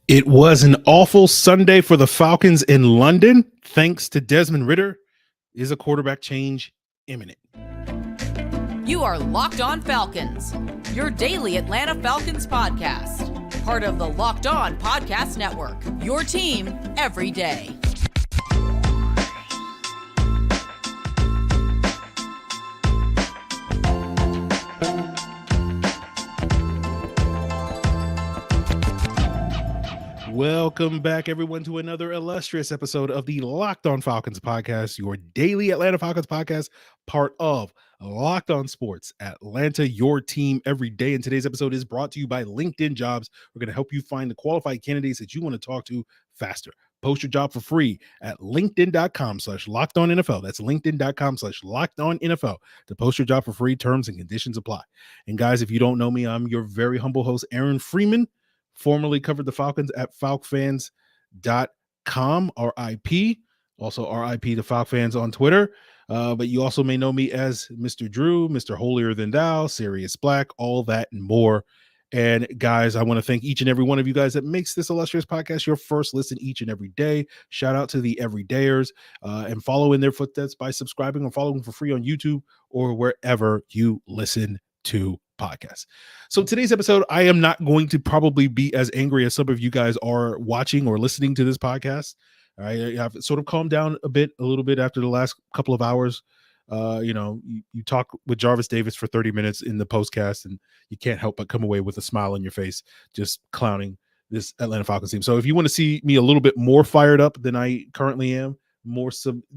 It was an awful Sunday for the Falcons in London. Thanks to Desmond Ridder, is a quarterback change imminent? You are Locked On Falcons, your daily Atlanta Falcons podcast. Part of the Locked On Podcast Network, your team every day. Welcome back, everyone, to another illustrious episode of the Locked On Falcons podcast, your daily Atlanta Falcons podcast, part of Locked On Sports Atlanta, your team every day. And today's episode is brought to you by LinkedIn Jobs. We're going to help you find the qualified candidates that you want to talk to faster. Post your job for free at linkedin.com/lockedonnfl. That's linkedin.com/lockedonnfl to post your job for free. Terms and conditions apply. And guys, if you don't know me, I'm your very humble host, Aaron Freeman. Formerly covered the Falcons at falcfans.com, RIP. Also RIP to Falcfans on Twitter. But you also may know me as Mr. Drew, Mr. Holier Than Thou, Sirius Black, all that and more. And guys, I want to thank each and every one of you guys that makes this illustrious podcast your first listen each and every day. Shout out to the everydayers and follow in their footsteps by subscribing or following for free on YouTube or wherever you listen to podcasts. So today's episode, I am not going to probably be as angry as some of you guys are watching or listening to this podcast. All right, I've sort of calmed down a little bit after the last couple of hours. You talk with Jarvis Davis for 30 minutes in the postcast, and you can't help but come away with a smile on your face, just clowning this Atlanta Falcons team. So if you want to see me a little bit more fired up than I currently am, more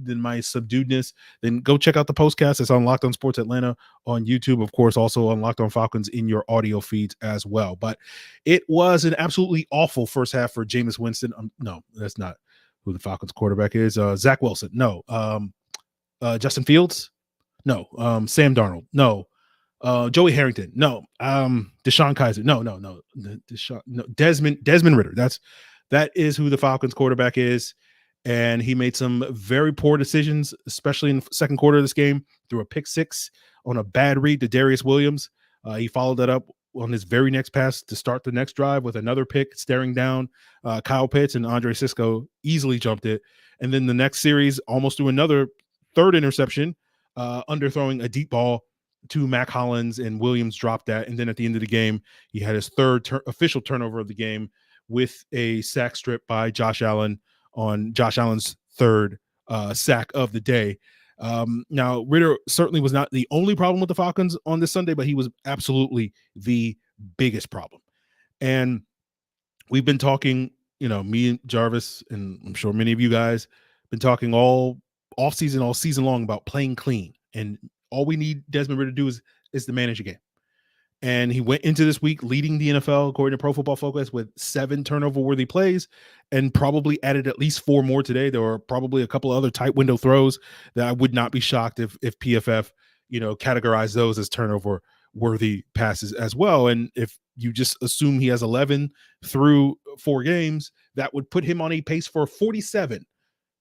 than my subduedness, then go check out the postcast. It's on Locked On Sports Atlanta on YouTube, of course, also on Locked On Falcons in your audio feeds as well. But it was an absolutely awful first half for Jameis Winston. No, that's not who the Falcons quarterback is. Zach Wilson. No. Justin Fields. No. Sam Darnold. No. Joey Harrington. No. Deshaun Kaiser. No. Desmond Ridder. That is who the Falcons quarterback is. And he made some very poor decisions, especially in the second quarter of this game, through a pick six on a bad read to Darius Williams. He followed that up on his very next pass to start the next drive with another pick, staring down Kyle Pitts, and Andre Sisco easily jumped it. And then the next series, almost threw another third interception, underthrowing a deep ball to Mac Hollins, and Williams dropped that. And then at the end of the game, he had his third official turnover of the game with a sack strip by Josh Allen on Josh Allen's third sack of the day. Now, Ridder certainly was not the only problem with the Falcons on this Sunday, but he was absolutely the biggest problem. And we've been talking, me and Jarvis, and I'm sure many of you guys been talking all offseason, all season long about playing clean. And all we need Desmond Ridder to do is to manage a game. And he went into this week leading the NFL, according to Pro Football Focus, with 7 turnover-worthy plays, and probably added at least 4 more today. There were probably a couple of other tight window throws that I would not be shocked if PFF, categorized those as turnover-worthy passes as well. And if you just assume he has 11 through 4 games, that would put him on a pace for 47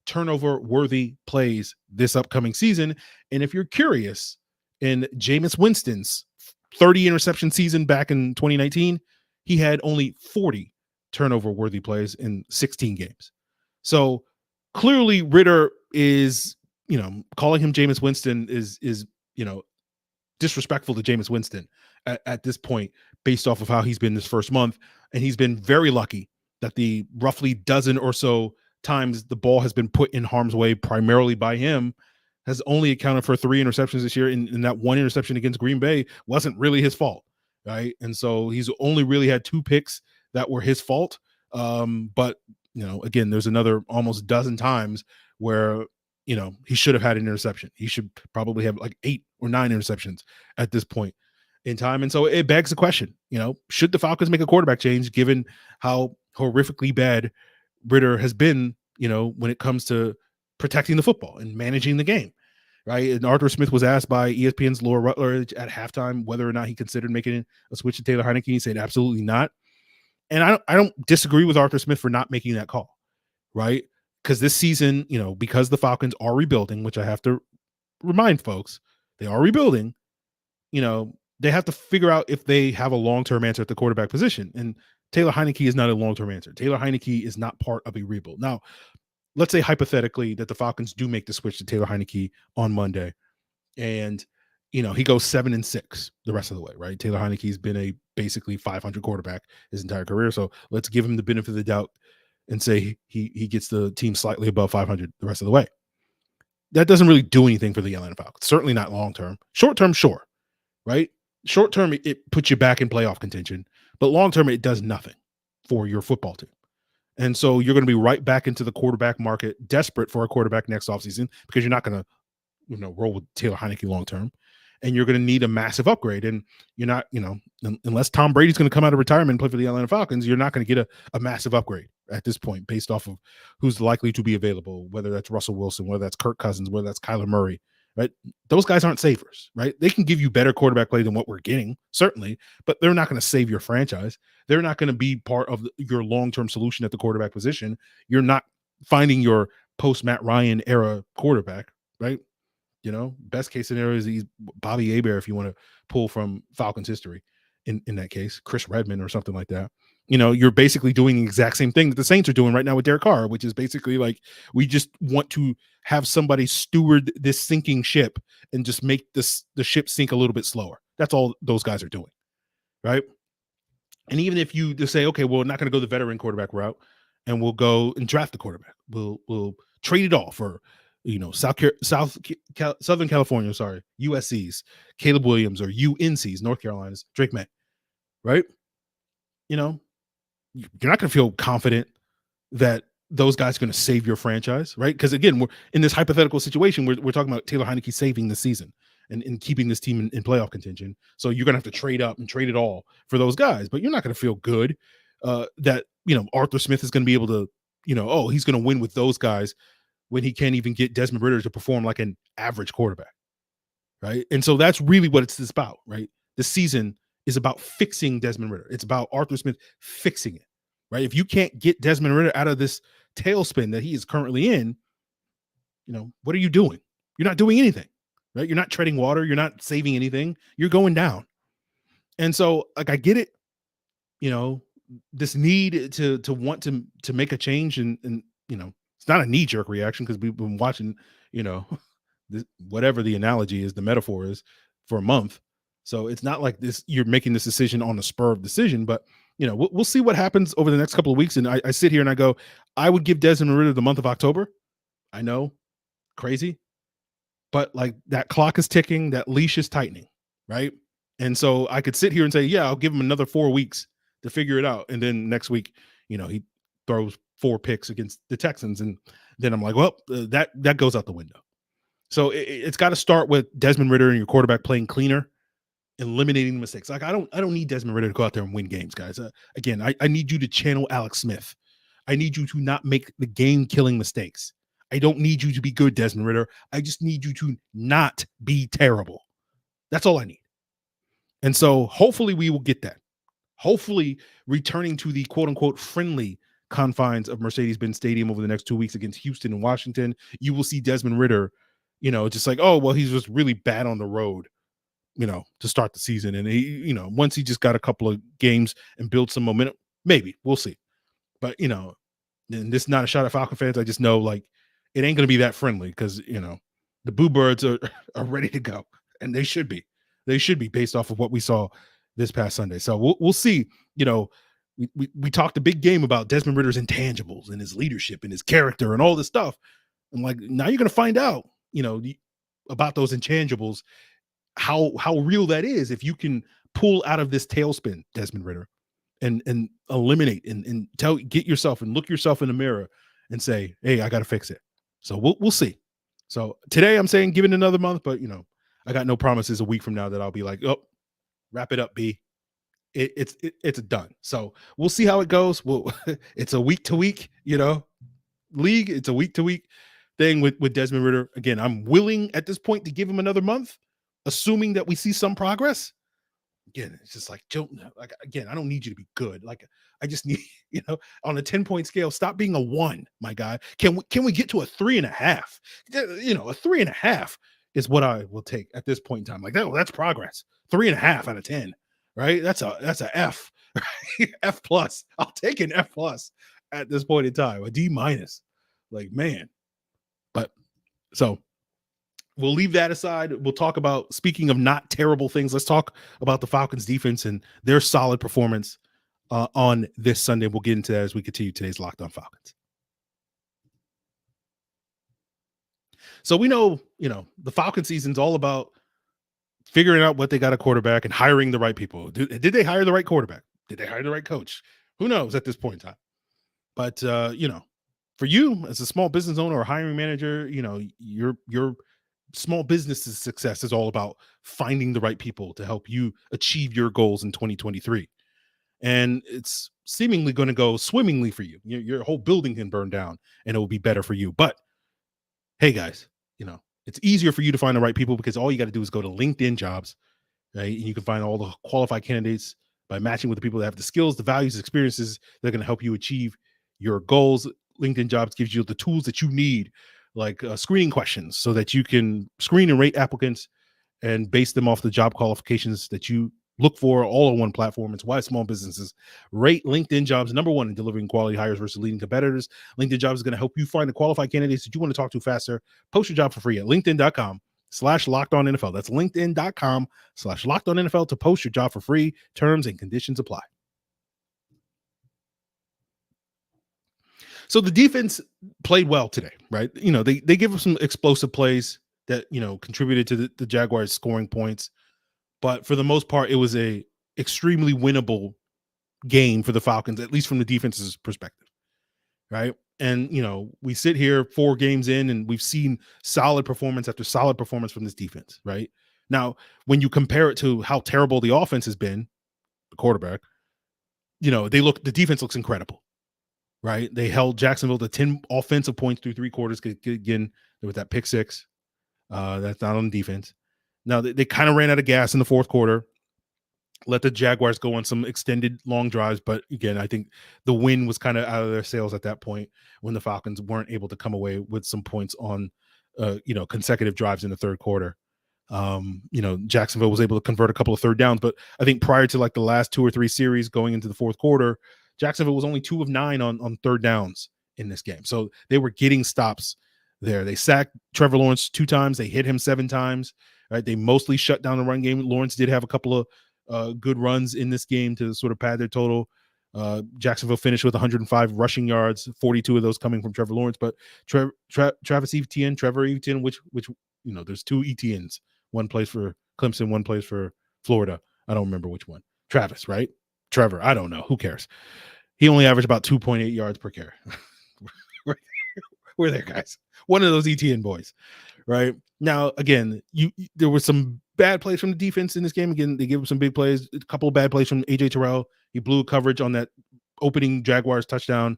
turnover-worthy plays this upcoming season. And if you're curious, in Jameis Winston's 30 interception season back in 2019, he had only 40 turnover-worthy plays in 16 games. So clearly Ridder is, calling him Jameis Winston is disrespectful to Jameis Winston at this point, based off of how he's been this first month. And he's been very lucky that the roughly dozen or so times the ball has been put in harm's way, primarily by him, has only accounted for 3 interceptions this year. And that 1 interception against Green Bay wasn't really his fault, right? And so he's only really had 2 picks that were his fault. But, again, there's another almost dozen times where, he should have had an interception. He should probably have like 8 or 9 interceptions at this point in time. And so it begs the question, should the Falcons make a quarterback change given how horrifically bad Ridder has been, when it comes to protecting the football and managing the game, right? And Arthur Smith was asked by ESPN's Laura Rutledge at halftime whether or not he considered making a switch to Taylor Heinicke. He said absolutely not. And I don't disagree with Arthur Smith for not making that call, right? Because this season, because the Falcons are rebuilding, which I have to remind folks, they are rebuilding, they have to figure out if they have a long-term answer at the quarterback position. And Taylor Heinicke is not a long-term answer. Taylor Heinicke is not part of a rebuild. Now, let's say hypothetically that the Falcons do make the switch to Taylor Heinicke on Monday, and he goes 7-6 the rest of the way, right? Taylor Heinicke's been a basically 500 quarterback his entire career, so let's give him the benefit of the doubt and say he gets the team slightly above 500 the rest of the way. That doesn't really do anything for the Atlanta Falcons. Certainly not long term. Short term, sure, right? Short term, it puts you back in playoff contention, but long term, it does nothing for your football team. And so you're going to be right back into the quarterback market, desperate for a quarterback next offseason because you're not going to, roll with Taylor Heinicke long term, and you're going to need a massive upgrade. And you're not, unless Tom Brady's going to come out of retirement and play for the Atlanta Falcons, you're not going to get a massive upgrade at this point based off of who's likely to be available, whether that's Russell Wilson, whether that's Kirk Cousins, whether that's Kyler Murray, right? Those guys aren't savers, right? They can give you better quarterback play than what we're getting, certainly, but they're not going to save your franchise. They're not going to be part of your long-term solution at the quarterback position. You're not finding your post-Matt Ryan era quarterback, right? Best case scenario is he's Bobby Hebert if you want to pull from Falcons history in that case, Chris Redmond or something like that. You're basically doing the exact same thing that the Saints are doing right now with Derek Carr, which is basically like, we just want to have somebody steward this sinking ship and just make the ship sink a little bit slower. That's all those guys are doing, right? And even if you just say, okay, well, we're not going to go the veteran quarterback route and we'll go and draft the quarterback. We'll trade it all for, Southern California, USC's, Caleb Williams, or UNC's, North Carolina's, Drake May, right? You're not going to feel confident that those guys are going to save your franchise, right? Because again, we're in this hypothetical situation. We're talking about Taylor Heinicke saving the season and keeping this team in playoff contention. So you're going to have to trade up and trade it all for those guys, but you're not going to feel good that, Arthur Smith is going to be able to, he's going to win with those guys when he can't even get Desmond Ridder to perform like an average quarterback, right? And so that's really what it's about, right? The season is about fixing Desmond Ridder. It's about Arthur Smith fixing it, right? If you can't get Desmond Ridder out of this tailspin that he is currently in, what are you doing? You're not doing anything, right? You're not treading water. You're not saving anything. You're going down. And so, like, I get it, this need to want to make a change and it's not a knee-jerk reaction because we've been watching, whatever the analogy is, the metaphor is, for a month. So it's not like this, you're making this decision on the spur of decision, but we'll see what happens over the next couple of weeks. And I sit here and I go, I would give Desmond Ridder the month of October. I know, crazy, but like that clock is ticking, that leash is tightening, right? And so I could sit here and say, yeah, I'll give him another 4 weeks to figure it out. And then next week, he throws 4 picks against the Texans. And then I'm like, well, that goes out the window. So it's got to start with Desmond Ridder and your quarterback playing cleaner, eliminating mistakes. Like I don't need Desmond Ridder to go out there and win games, guys. Again, I need you to channel Alex Smith. I need you to not make the game-killing mistakes. I don't need you to be good, Desmond Ridder. I just need you to not be terrible. That's all I need. And so hopefully we will get that. Hopefully returning to the quote-unquote friendly confines of Mercedes-Benz Stadium over the next 2 weeks against Houston and Washington, you will see Desmond Ridder, just like, oh, well, he's just really bad on the road, to start the season. And he, once he just got a couple of games and build some momentum, maybe we'll see. But, and this is not a shot at Falcon fans. I just know, like, it ain't going to be that friendly because, the Boo Birds are ready to go, and they should be. They should be based off of what we saw this past Sunday. So we'll see. We talked a big game about Desmond Ridder's intangibles and his leadership and his character and all this stuff. And like, now you're going to find out, about those intangibles, how real that is if you can pull out of this tailspin, Desmond Ridder, and eliminate and get yourself and look yourself in the mirror and say, hey, I got to fix it. So we'll see. So today I'm saying give it another month, but I got no promises a week from now that I'll be like, oh, wrap it up, B. It's done. So we'll see how it goes. It's a week to week, league. It's a week to week thing with Desmond Ridder. Again, I'm willing at this point to give him another month, assuming that we see some progress. Again, it's just like, again, I don't need you to be good. Like, I just need, on a 10-point scale, stop being a 1, my guy. Can we get to a 3.5? A 3.5 is what I will take at this point in time. Like that's progress. 3.5 out of 10, right? That's a F. F plus. I'll take an F plus at this point in time. A D minus. Like, man. But so we'll leave that aside. We'll talk about, speaking of not terrible things, let's talk about the Falcons defense and their solid performance on this Sunday. We'll get into that as we continue today's Locked On Falcons. So we know, the Falcon season's all about figuring out what they got a quarterback and hiring the right people. Did they hire the right quarterback? Did they hire the right coach? Who knows at this point in time? But, for you as a small business owner or hiring manager, your small business's success is all about finding the right people to help you achieve your goals in 2023. And it's seemingly going to go swimmingly for you. Your whole building can burn down and it will be better for you. But hey, guys, it's easier for you to find the right people because all you got to do is go to LinkedIn Jobs, right? And you can find all the qualified candidates by matching with the people that have the skills, the values, experiences that are going to help you achieve your goals. LinkedIn Jobs gives you the tools that you need, like screening questions, so that you can screen and rate applicants and base them off the job qualifications that you look for, all on one platform. It's why small businesses rate LinkedIn Jobs #1 in delivering quality hires versus leading competitors. LinkedIn Jobs is going to help you find the qualified candidates that you want to talk to faster. Post your job for free at linkedin.com/lockedonnfl. That's linkedin.com/lockedonnfl to post your job for free. Terms and conditions apply. So the defense played well today, right? They give us some explosive plays that, contributed to the Jaguars scoring points. But for the most part, it was a extremely winnable game for the Falcons, at least from the defense's perspective, right? And, we sit here 4 games in and we've seen solid performance after solid performance from this defense, right? Now, when you compare it to how terrible the offense has been, the quarterback, the defense looks incredible, right? They held Jacksonville to 10 offensive points through 3 quarters. Again, there was that pick 6. That's not on defense. Now, they kind of ran out of gas in the fourth quarter, let the Jaguars go on some extended long drives. But again, I think the win was kind of out of their sails at that point when the Falcons weren't able to come away with some points on, consecutive drives in the third quarter. Jacksonville was able to convert a couple of third downs. But I think prior to like the last 2 or 3 series going into the fourth quarter, Jacksonville was only 2 of 9 on third downs in this game. So they were getting stops there. They sacked Trevor Lawrence 2 times. They hit him 7 times. Right, they mostly shut down the run game. Lawrence did have a couple of good runs in this game to sort of pad their total. Jacksonville finished with 105 rushing yards, 42 of those coming from Trevor Lawrence. But Trevor Etienne, which there's 2 Etiennes. One plays for Clemson, one plays for Florida. I don't remember which one. Travis, right? Trevor, I don't know. Who cares? He only averaged about 2.8 yards per carry. We're there, guys. One of those Etienne boys, right? Now, again, there were some bad plays from the defense in this game. Again, they gave him some big plays, a couple of bad plays from AJ Terrell. He blew coverage on that opening Jaguars touchdown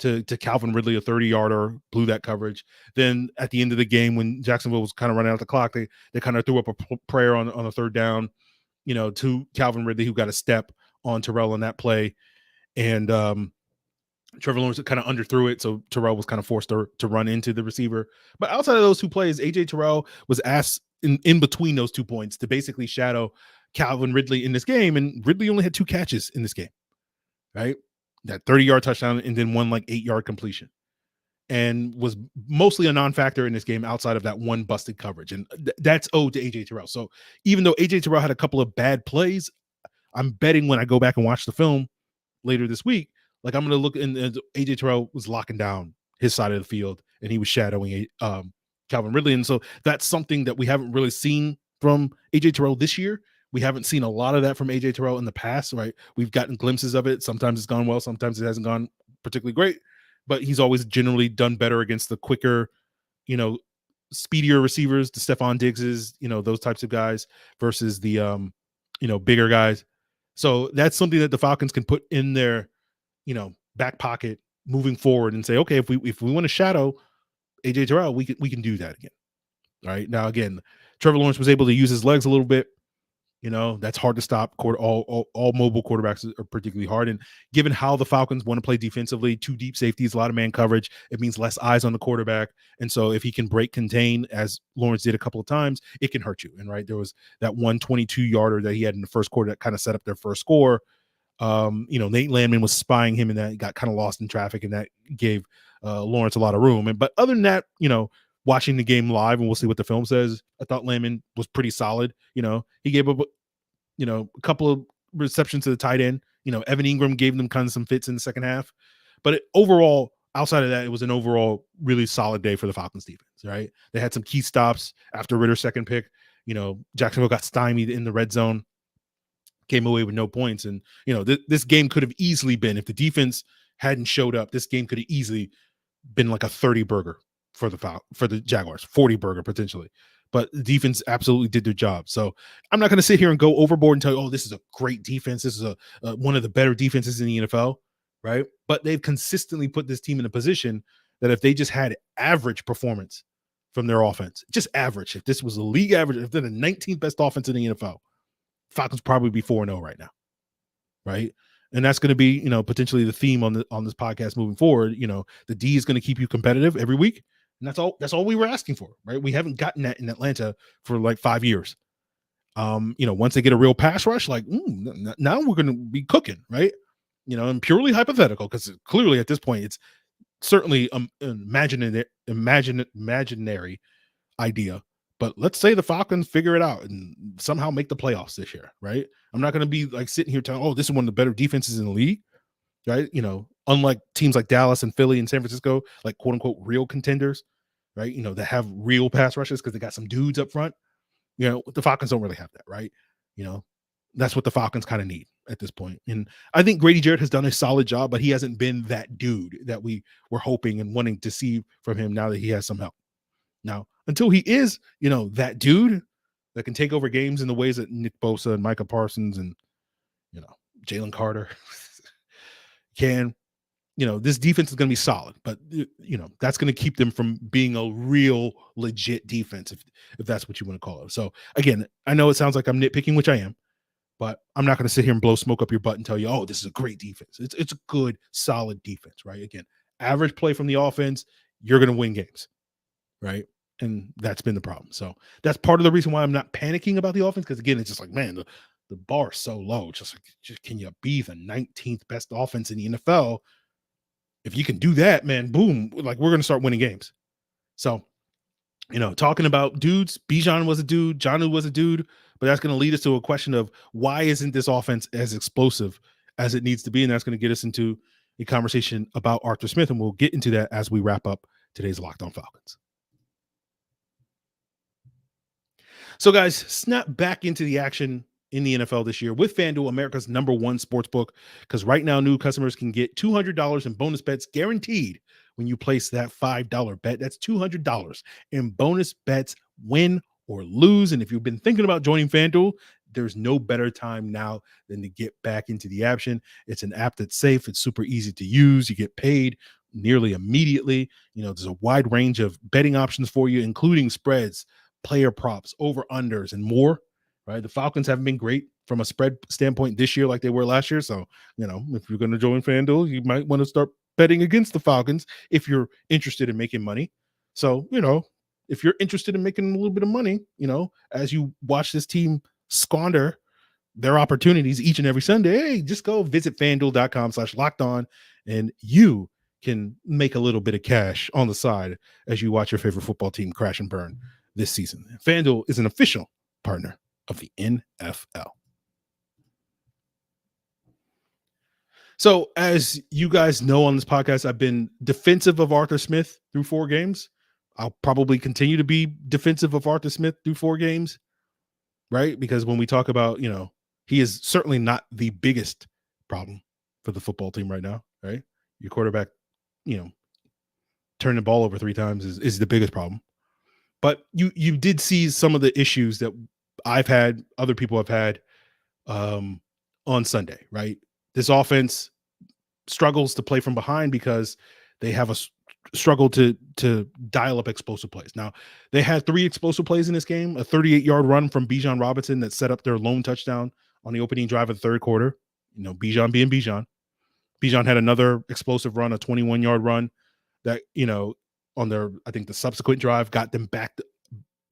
to Calvin Ridley, a 30-yarder, blew that coverage. Then at the end of the game, when Jacksonville was kind of running out the clock, they kind of threw up a prayer on a third down, to Calvin Ridley, who got a step on Terrell on that play. And Trevor Lawrence kind of underthrew it, so Terrell was kind of forced to run into the receiver. But outside of those 2 plays, AJ Terrell was asked in between those 2 points to basically shadow Calvin Ridley in this game, and Ridley only had 2 catches in this game, right? That 30-yard touchdown and then 1 8-yard completion, and was mostly a non-factor in this game outside of that 1 busted coverage, and that's owed to AJ Terrell. So even though AJ Terrell had a couple of bad plays, I'm betting when I go back and watch the film later this week, I'm going to look, and AJ Terrell was locking down his side of the field, and he was shadowing Calvin Ridley. And so that's something that we haven't really seen from AJ Terrell this year. We haven't seen a lot of that from AJ Terrell in the past, right? We've gotten glimpses of it. Sometimes it's gone well. Sometimes it hasn't gone particularly great, but he's always generally done better against the quicker, speedier receivers, the Stephon Diggses, those types of guys versus the, bigger guys. So that's something that the Falcons can put in their, back pocket moving forward and say, okay, if we want to shadow AJ Terrell, we can do that again. All right. Now, again, Trevor Lawrence was able to use his legs a little bit. That's hard to stop. All mobile quarterbacks are particularly hard. And given how the Falcons want to play defensively, 2 deep safeties, a lot of man coverage, it means less eyes on the quarterback. And so if he can break contain, as Lawrence did a couple of times, it can hurt you. And right, there was that 122-yarder that he had in the first quarter that kind of set up their first score. Nate Landman was spying him, and that got kind of lost in traffic, and that gave Lawrence a lot of room. But other than that, watching the game live, and we'll see what the film says, I thought Landman was pretty solid. He gave up, a couple of receptions to the tight end. Evan Ingram gave them kind of some fits in the second half. But overall, outside of that, it was an overall really solid day for the Falcons defense, right? They had some key stops after Ridder's second pick. Jacksonville got stymied in the red zone, came away with no points. And, this game could have easily been, if the defense hadn't showed up, this game could have easily been like a 30 burger for the Jaguars, 40 burger potentially. But the defense absolutely did their job. So I'm not going to sit here and go overboard and tell you, oh, this is a great defense. This is one of the better defenses in the NFL, right? But they've consistently put this team in a position that if they just had average performance from their offense, just average, if this was a league average, if they're the 19th best offense in the NFL, Falcons probably be 4-0 right now, right? And that's going to be, potentially the theme on this podcast moving forward. The D is going to keep you competitive every week. And that's all we were asking for, right? We haven't gotten that in Atlanta for like 5 years. Once they get a real pass rush, like now we're going to be cooking, right? And purely hypothetical, because clearly at this point it's certainly an imaginary idea. But let's say the Falcons figure it out and somehow make the playoffs this year, right? I'm not going to be like sitting here telling, oh, this is one of the better defenses in the league, right? Unlike teams like Dallas and Philly and San Francisco, like quote unquote real contenders, right? That have real pass rushes because they got some dudes up front. The Falcons don't really have that, right? That's what the Falcons kind of need at this point. And I think Grady Jarrett has done a solid job, but he hasn't been that dude that we were hoping and wanting to see from him now that he has some help. Now, until he is, that dude that can take over games in the ways that Nick Bosa and Micah Parsons and, Jalen Carter can, this defense is going to be solid, but, that's going to keep them from being a real legit defense, if that's what you want to call it. So again, I know it sounds like I'm nitpicking, which I am, but I'm not going to sit here and blow smoke up your butt and tell you, oh, this is a great defense. It's a good, solid defense, right? Again, average play from the offense, you're going to win games, right? And that's been the problem. So that's part of the reason why I'm not panicking about the offense. Because again, it's just like, man, the bar is so low. Just can you be the 19th best offense in the NFL? If you can do that, man, boom, like we're going to start winning games. So, talking about dudes, Bijan was a dude, Jonnu was a dude, but that's going to lead us to a question of why isn't this offense as explosive as it needs to be? And that's going to get us into a conversation about Arthur Smith. And we'll get into that as we wrap up today's Locked On Falcons. So, guys, snap back into the action in the NFL this year with FanDuel, America's #1 sportsbook, because right now new customers can get $200 in bonus bets guaranteed when you place that $5 bet. That's $200 in bonus bets, win or lose. And if you've been thinking about joining FanDuel, there's no better time now than to get back into the action. It's an app that's safe. It's super easy to use. You get paid nearly immediately. There's a wide range of betting options for you, including spreads, player props, over-unders, and more, right? The Falcons haven't been great from a spread standpoint this year like they were last year. So, if you're going to join FanDuel, you might want to start betting against the Falcons if you're interested in making money. So, if you're interested in making a little bit of money, as you watch this team squander their opportunities each and every Sunday, hey, just go visit FanDuel.com/lockedon and you can make a little bit of cash on the side as you watch your favorite football team crash and burn this season. FanDuel is an official partner of the NFL. So as you guys know on this podcast, I've been defensive of Arthur Smith through 4 games. I'll probably continue to be defensive of Arthur Smith through 4 games, right? Because when we talk about, he is certainly not the biggest problem for the football team right now, right? Your quarterback, turning the ball over 3 times is the biggest problem. But you did see some of the issues that I've had, other people have had on Sunday, right? This offense struggles to play from behind because they have a struggle to dial up explosive plays. Now, they had 3 explosive plays in this game, a 38-yard run from Bijan Robinson that set up their lone touchdown on the opening drive of the third quarter. Bijan being Bijan. Bijan had another explosive run, a 21-yard run that, on their, I think the subsequent drive got them backed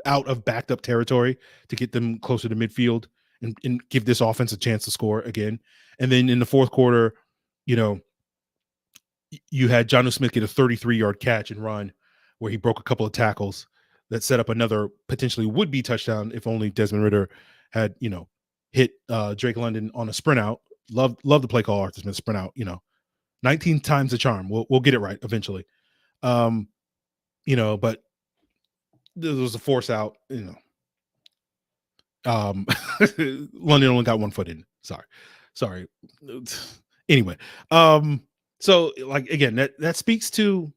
out of backed up territory to get them closer to midfield. and give this offense a chance to score again. And then in the fourth quarter, you had Jonnu Smith get a 33-yard catch and run where he broke a couple of tackles that set up another potentially would-be touchdown if only Desmond Ridder had, hit Drake London on a sprint out. Love the play call, Arthur Smith sprint out, 19 times the charm. We'll get it right eventually. But there was a force out, London only got 1 foot in. Sorry. Anyway, so like, again, that speaks to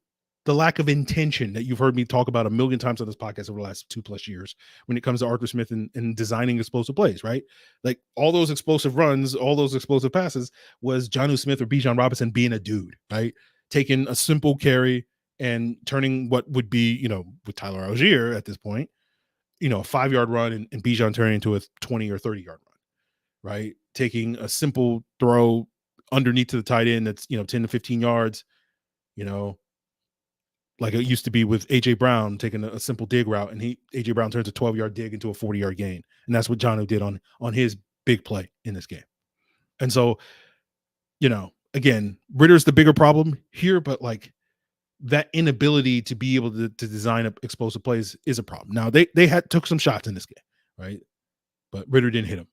the lack of intention that you've heard me talk about a million times on this podcast over the last 2+ years when it comes to Arthur Smith and designing explosive plays, right? Like all those explosive runs, all those explosive passes was Jonnu Smith or Bijan Robinson being a dude, right? Taking a simple carry and turning what would be, with Tyler Algier at this point, a 5-yard run and Bijan turning into a 20 or 30-yard run, right? Taking a simple throw underneath to the tight end that's, 10 to 15 yards, like it used to be with AJ Brown taking a simple dig route, and AJ Brown turns a 12-yard dig into a 40-yard gain. And that's what Jonnu did on his big play in this game. And so, again, Ridder's the bigger problem here, but like that inability to be able to design up explosive plays is a problem. Now they took some shots in this game, right? But Ridder didn't hit him.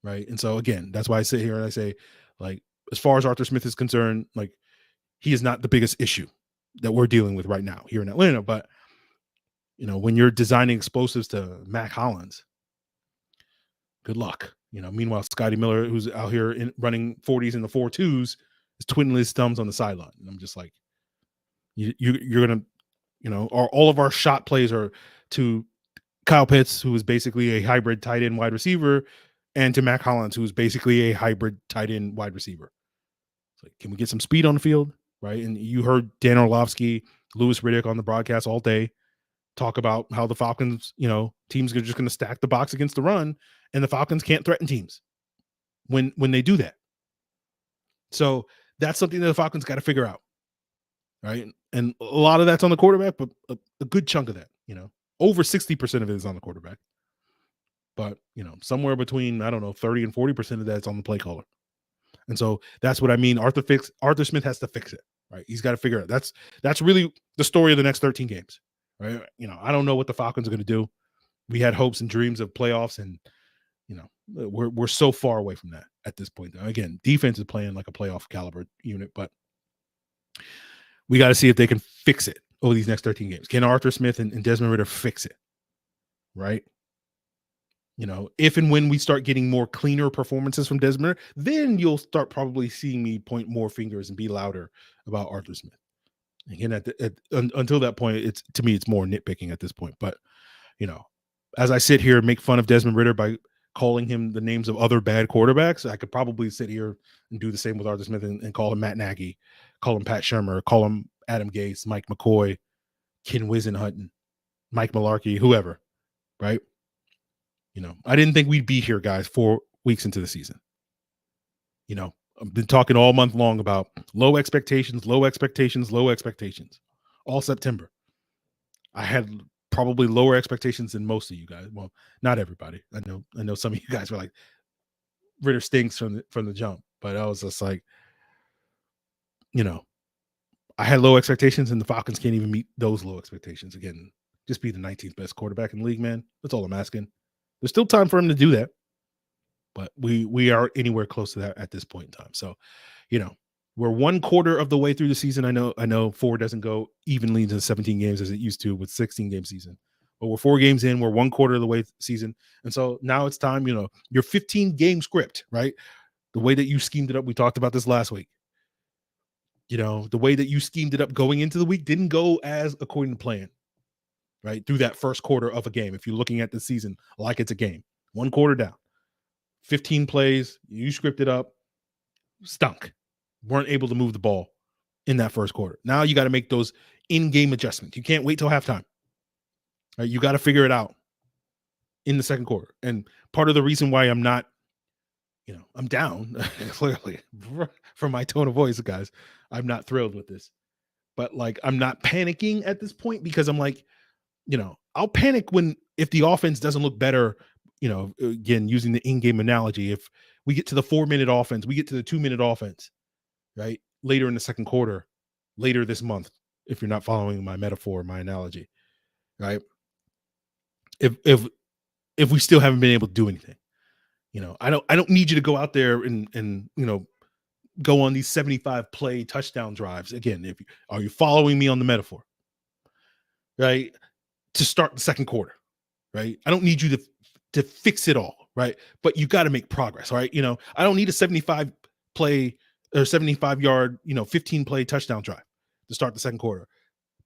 Right. And so again, that's why I sit here and I say, like, as far as Arthur Smith is concerned, like he is not the biggest issue that we're dealing with right now here in Atlanta. But, when you're designing explosives to Mac Hollins, good luck. Meanwhile, Scotty Miller, who's out here running 40s in the 4.2s, is twiddling his thumbs on the sideline. And I'm just like, you're going to, all of our shot plays are to Kyle Pitts, who is basically a hybrid tight end wide receiver, and to Mac Hollins, who is basically a hybrid tight end wide receiver. It's like, can we get some speed on the field? Right. And you heard Dan Orlovsky, Louis Riddick on the broadcast all day talk about how the Falcons, teams are just going to stack the box against the run, and the Falcons can't threaten teams when they do that. So that's something that the Falcons got to figure out. Right. And a lot of that's on the quarterback, but a good chunk of that, over 60% of it is on the quarterback. But, somewhere between, 30 and 40% of that's on the play caller. And so that's what I mean. Arthur Smith has to fix it, right? He's got to figure it out. That's really the story of the next 13 games, right? I don't know what the Falcons are going to do. We had hopes and dreams of playoffs, and, we're so far away from that at this point. Again, defense is playing like a playoff caliber unit, but we got to see if they can fix it over these next 13 games. Can Arthur Smith and Desmond Ridder fix it, right? If and when we start getting more cleaner performances from Desmond Ridder, then you'll start probably seeing me point more fingers and be louder about Arthur Smith. Again, until that point, to me, it's more nitpicking at this point. But, as I sit here and make fun of Desmond Ridder by calling him the names of other bad quarterbacks, I could probably sit here and do the same with Arthur Smith and call him Matt Nagy, call him Pat Shurmur, call him Adam Gase, Mike McCoy, Ken Wisenhutton, Mike Mularkey, whoever, right? I didn't think we'd be here, guys, 4 weeks into the season. I've been talking all month long about low expectations all September. I had probably lower expectations than most of you guys. Well, not everybody. I know some of you guys were like, Ridder stinks from the jump, but I was just like, I had low expectations, and the Falcons can't even meet those low expectations. Again, just be the 19th best quarterback in the league, man. That's all I'm asking. There's still time for him to do that, but we aren't anywhere close to that at this point in time. So, we're 1/4 of the way through the season. I know 4 doesn't go evenly into 17 games as it used to with 16-game season, but we're 4 games in. We're 1/4 of the way season, and so now it's time. Your 15-game script, right? The way that you schemed it up. We talked about this last week. The way that you schemed it up going into the week didn't go as according to plan. Right through that first quarter of a game. If you're looking at the season like it's a game, 1 quarter down, 15 plays, you scripted up, stunk. Weren't able to move the ball in that first quarter. Now you got to make those in-game adjustments. You can't wait till halftime. Right? You got to figure it out in the second quarter. And part of the reason why I'm not, I'm down clearly from my tone of voice, guys. I'm not thrilled with this, but like I'm not panicking at this point because I'm like, I'll panic if the offense doesn't look better again, using the in-game analogy, if we get to the 4-minute offense, we get to the 2-minute offense, right? Later in the second quarter, later this month, if you're not following my metaphor, my analogy, right? If we still haven't been able to do anything, I don't need you to go out there and go on these 75 play touchdown drives. Again, are you following me on the metaphor, right? To start the second quarter, right? I don't need you to fix it all, right? But you got to make progress, all right? I don't need a 75 play or 75 yard, 15 play touchdown drive to start the second quarter.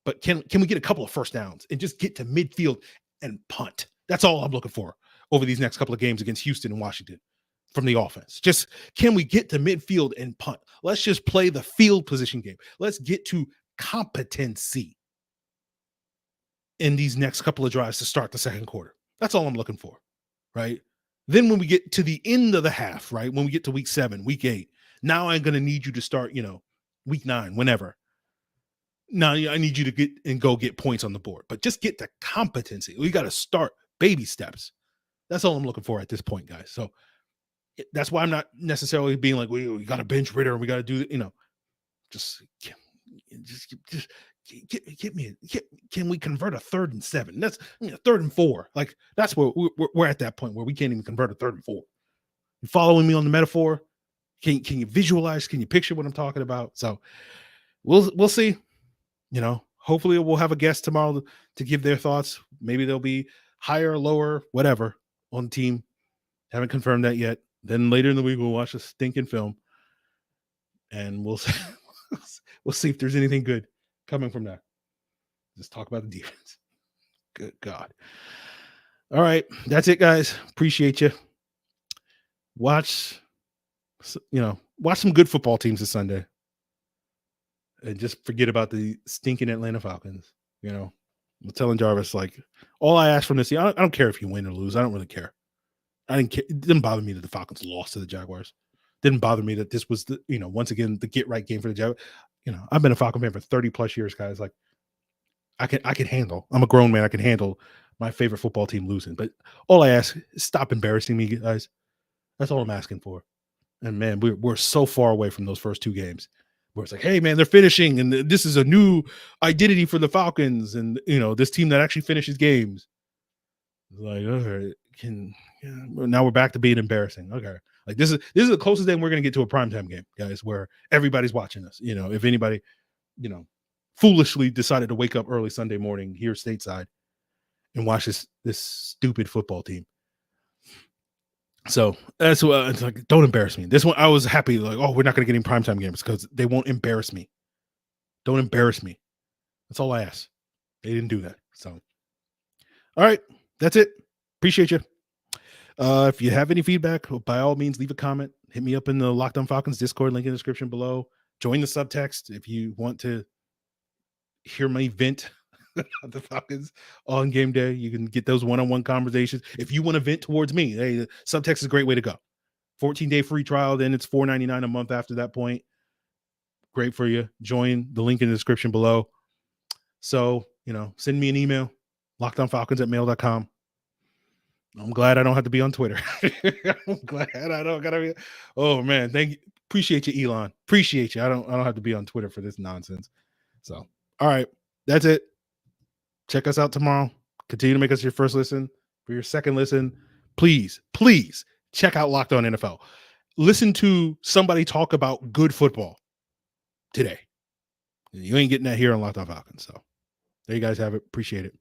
But can we get a couple of first downs and just get to midfield and punt? That's all I'm looking for over these next couple of games against Houston and Washington from the offense. Just can we get to midfield and punt? Let's just play the field position game. Let's get to competency in these next couple of drives to start the second quarter. That's all I'm looking for, right? Then when we get to the end of the half, right, when we get to week 7, week 8, now I'm going to need you to start, week 9, whenever. Now I need you to go get points on the board, but just get to competency. We got to start baby steps. That's all I'm looking for at this point, guys. So that's why I'm not necessarily being like, we got to bench Ridder and we got to do, just get me. Can we convert a 3rd and 7? That's 3rd and 4. Like that's where we're at that point where we can't even convert a 3rd and 4. You following me on the metaphor? Can you visualize? Can you picture what I'm talking about? So we'll see. Hopefully we'll have a guest tomorrow to give their thoughts. Maybe they'll be higher, lower, whatever on the team. Haven't confirmed that yet. Then later in the week, we'll watch a stinking film and we'll see if there's anything good coming from that. Just talk about the defense. Good God. All right. That's it, guys. Appreciate you. Watch some good football teams this Sunday. And just forget about the stinking Atlanta Falcons. I'm telling Jarvis, like, all I ask from this, I don't care if you win or lose. I don't really care. I didn't care. It didn't bother me that the Falcons lost to the Jaguars. Didn't bother me that this was the, once again, the get right game for the Jaguars. I've been a Falcon fan for 30 plus years, guys. Like, I can handle. I'm a grown man. I can handle my favorite football team losing. But all I ask is stop embarrassing me, guys. That's all I'm asking for. And man, we're so far away from those first 2 games. Where it's like, hey, man, they're finishing, and this is a new identity for the Falcons, and this team that actually finishes games. Like, okay, now we're back to being embarrassing. Okay, like this is the closest thing we're gonna get to a primetime game, guys, where everybody's watching us. If anybody, foolishly decided to wake up early Sunday morning here stateside and watch this stupid football team. So that's what it's like. Don't embarrass me. This one, I was happy. Like, oh, we're not going to get any primetime games because they won't embarrass me. Don't embarrass me. That's all I ask. They didn't do that. So, all right, that's it. Appreciate you. If you have any feedback, by all means, leave a comment. Hit me up in the Locked On Falcons Discord, link in the description below. Join the subtext if you want to hear me vent the Falcons on game day. You can get those one-on-one conversations. If you want to vent towards me, hey, the subtext is a great way to go. 14-day free trial, then it's $4.99 a month after that point. Great for you. Join the link in the description below. So, send me an email, lockedonfalcons@mail.com. I'm glad I don't have to be on Twitter. I'm glad I don't gotta be. Oh man, thank you. Appreciate you, Elon. Appreciate you. I don't have to be on Twitter for this nonsense. So, all right, that's it. Check us out tomorrow. Continue to make us your first listen. For your second listen, please check out Locked On NFL. Listen to somebody talk about good football today. You ain't getting that here on Locked On Falcons. So there you guys have it. Appreciate it.